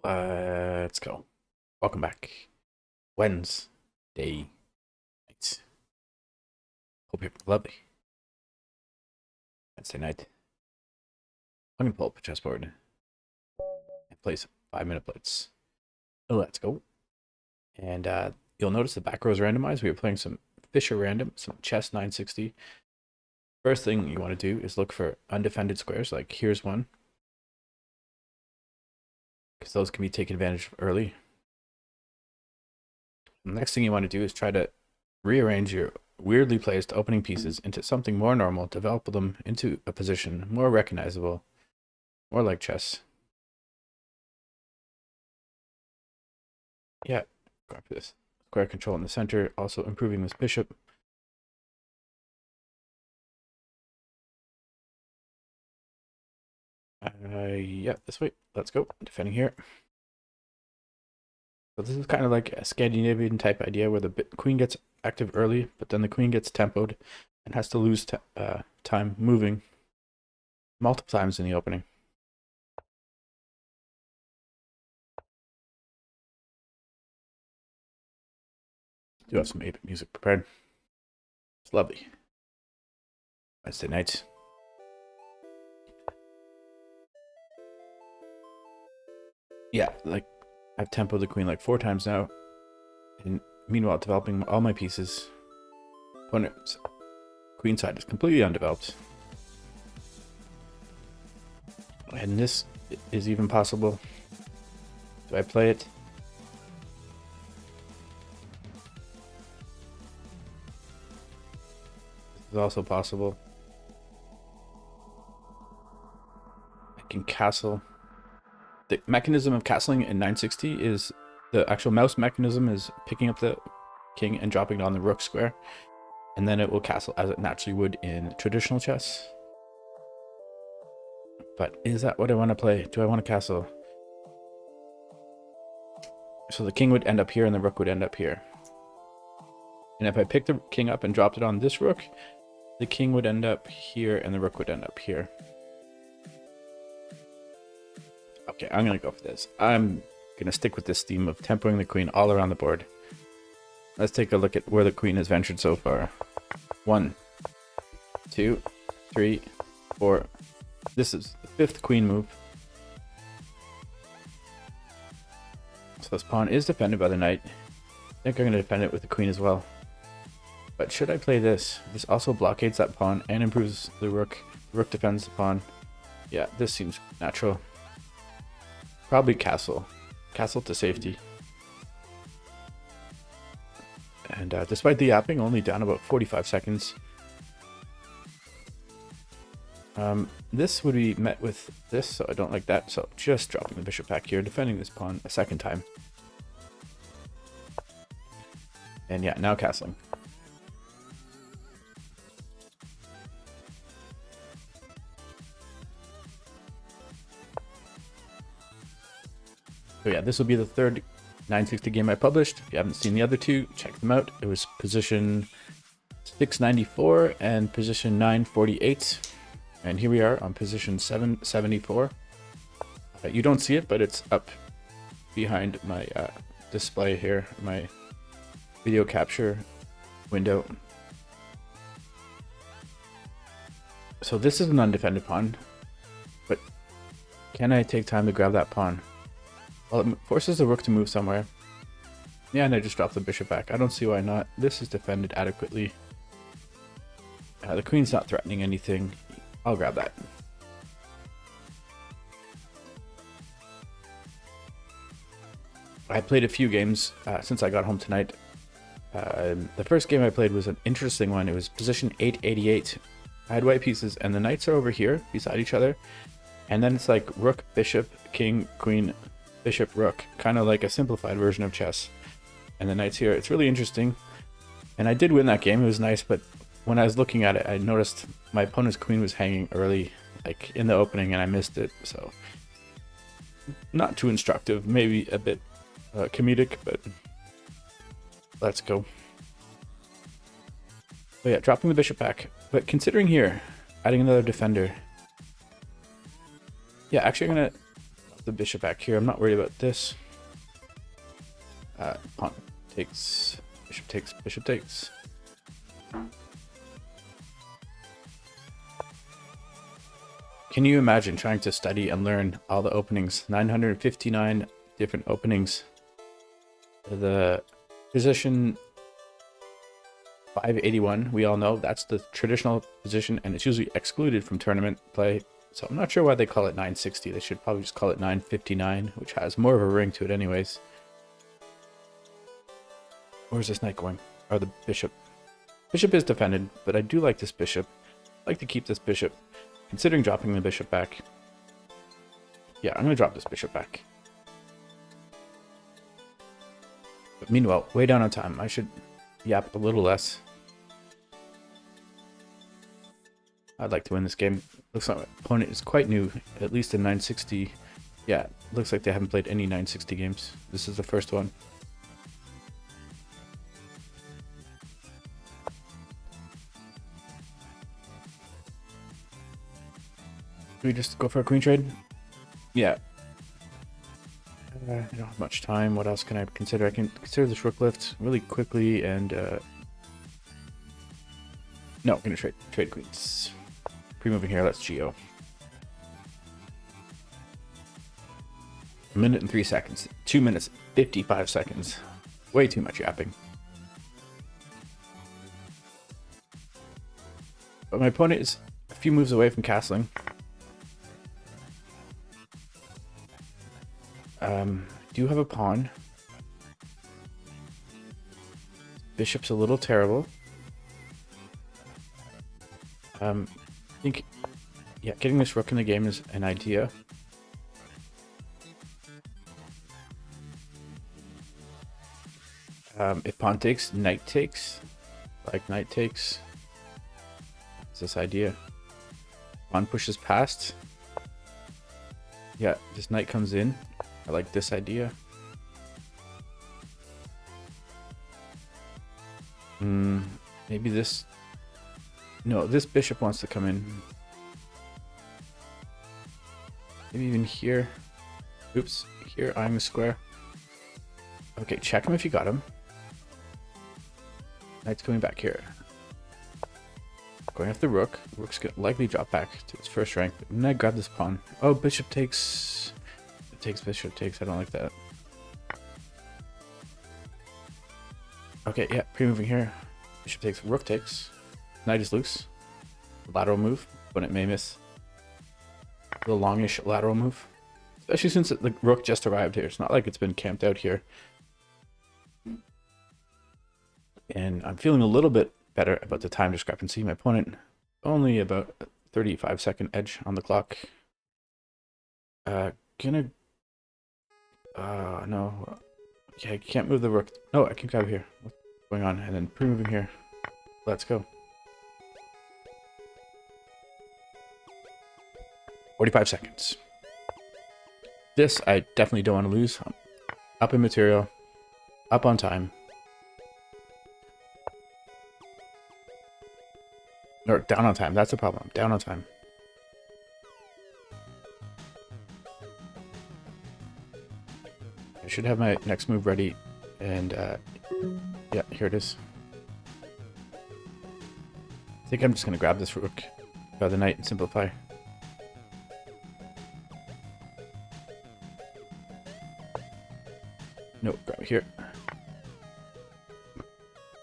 Let's go. Welcome back. Wednesday night. Hope you're lovely. Wednesday night. I'm gonna pull up a chessboard and play some 5-minute blitz. Let's go. And you'll notice the back row is randomized. We were playing some Fischer random, some chess 960. First thing you want to do is look for undefended squares. Like here's one, because those can be taken advantage of early. The next thing you want to do is try to rearrange your weirdly placed opening pieces into something more normal, develop them into a position more recognizable, more like chess. Yeah, go for this. Square control in the center, also improving this bishop. Yeah, this way. Let's go. Defending here. So this is kind of like a Scandinavian type idea where the queen gets active early, but then the queen gets tempoed and has to lose time moving multiple times in the opening. Do have some 8-bit music prepared. It's lovely. Wednesday night. Yeah, like I've tempoed the queen like 4 times now, and meanwhile developing all my pieces. Opponent's queen side is completely undeveloped. And this is even possible. Do I play it? This is also possible. I can castle. The mechanism of castling in 960 is the actual mouse mechanism is picking up the king and dropping it on the rook square, and then it will castle as it naturally would in traditional chess. But is that what I want to play? Do I want to castle? So the king would end up here and the rook would end up here. And if I picked the king up and dropped it on this rook, the king would end up here and the rook would end up here. Okay, I'm going to go for this. I'm going to stick with this theme of tempoing the queen all around the board. Let's take a look at where the queen has ventured so far. 1, 2, 3, 4. This is the 5th queen move. So this pawn is defended by the knight. I think I'm going to defend it with the queen as well. But should I play this? This also blockades that pawn and improves the rook. The rook defends the pawn. Yeah, this seems natural. Probably castle. Castle to safety. And despite the yapping, only down about 45 seconds. This would be met with this, so I don't like that. So just dropping the bishop back here, defending this pawn a second time. And yeah, now castling. So yeah, this will be the 3rd 960 game I published. If you haven't seen the other 2, check them out. It was position 694 and position 948. And here we are on position 774. You don't see it, but it's up behind my display here, my video capture window. So this is an undefended pawn, but can I take time to grab that pawn? Well, it forces the rook to move somewhere. Yeah, and I just dropped the bishop back. I don't see why not. This is defended adequately. The queen's not threatening anything. I'll grab that. I played a few games since I got home tonight. The first game I played was an interesting one. It was position 888. I had white pieces, and the knights are over here beside each other. And then it's like rook, bishop, king, queen, bishop, rook. Kind of like a simplified version of chess. And the knights here. It's really interesting. And I did win that game. It was nice, but when I was looking at it, I noticed my opponent's queen was hanging early, like in the opening, and I missed it. So not too instructive, maybe a bit comedic, but let's go. So yeah, dropping the bishop back, but considering here, adding another defender. Yeah, actually I'm gonna the bishop back here. I'm not worried about this. Pawn takes, bishop takes, bishop takes. Can you imagine trying to study and learn all the openings? 959 different openings. The position 581, we all know that's the traditional position, and it's usually excluded from tournament play. So I'm not sure why they call it 960. They should probably just call it 959, which has more of a ring to it anyways. Where's this knight going? Oh, the bishop. Bishop is defended, but I do like this bishop. I like to keep this bishop, considering dropping the bishop back. Yeah, I'm going to drop this bishop back. But meanwhile, way down on time. I should yap a little less. I'd like to win this game. Looks like my opponent is quite new, at least in 960. Yeah, looks like they haven't played any 960 games. This is the first one. Do we just go for a queen trade? Yeah. I don't have much time. What else can I consider? I can consider this rook lift really quickly and no, I'm gonna trade queens. Pre-moving here, let's geo. 1 minute and 3 seconds. 2 minutes, 55 seconds. Way too much yapping. But my opponent is a few moves away from castling. Do have a pawn. Bishop's a little terrible. I think, yeah, getting this rook in the game is an idea. If pawn takes, knight takes. Like knight takes. What's this idea? Pawn pushes past. Yeah, this knight comes in. I like this idea. Maybe this... No, this bishop wants to come in. Maybe even here. Oops, here, I'm a square. Okay, check him if you got him. Knight's coming back here. Going after the rook. Rook's gonna likely drop back to its first rank. But then I grab this pawn. Oh, bishop takes... Takes, bishop takes. I don't like that. Okay, yeah, pre-moving here. Bishop takes, rook takes. Knight is loose. Lateral move, but it may miss. The longish lateral move. Especially since the rook just arrived here. It's not like it's been camped out here. And I'm feeling a little bit better about the time discrepancy. My opponent only about a 35-second edge on the clock. No. Okay, I can't move the rook. No, I can grab here. What's going on? And then pre-moving here. Let's go. 45 seconds. This I definitely don't want to lose. I'm up in material. Up on time. Or down on time. That's the problem. Down on time. I should have my next move ready, and yeah, here it is. I think I'm just gonna grab this rook by the knight and simplify. No, grab it here.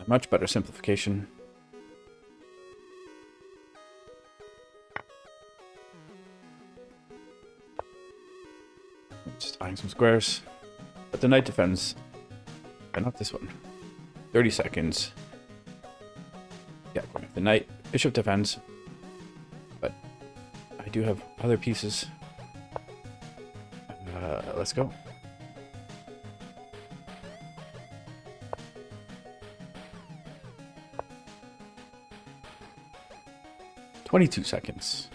A much better simplification. Just eyeing some squares. But the knight defends. But not this one. 30 seconds. Yeah, the knight. Bishop defends. But I do have other pieces. Let's go. "22 seconds.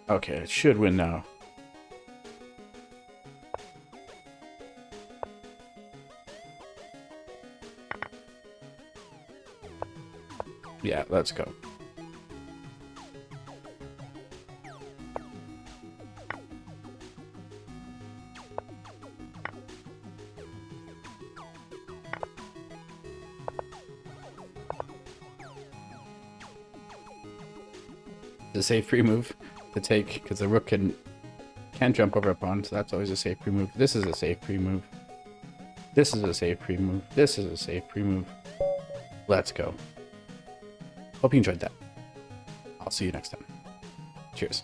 Okay, it should win now. Yeah, let's go. the safe pre-move to take, because the rook can't jump over a pawn, so that's always a safe pre-move. This is a safe pre-move. This is a safe pre-move. This is a safe pre-move. Let's go. Hope you enjoyed that. I'll see you next time. Cheers.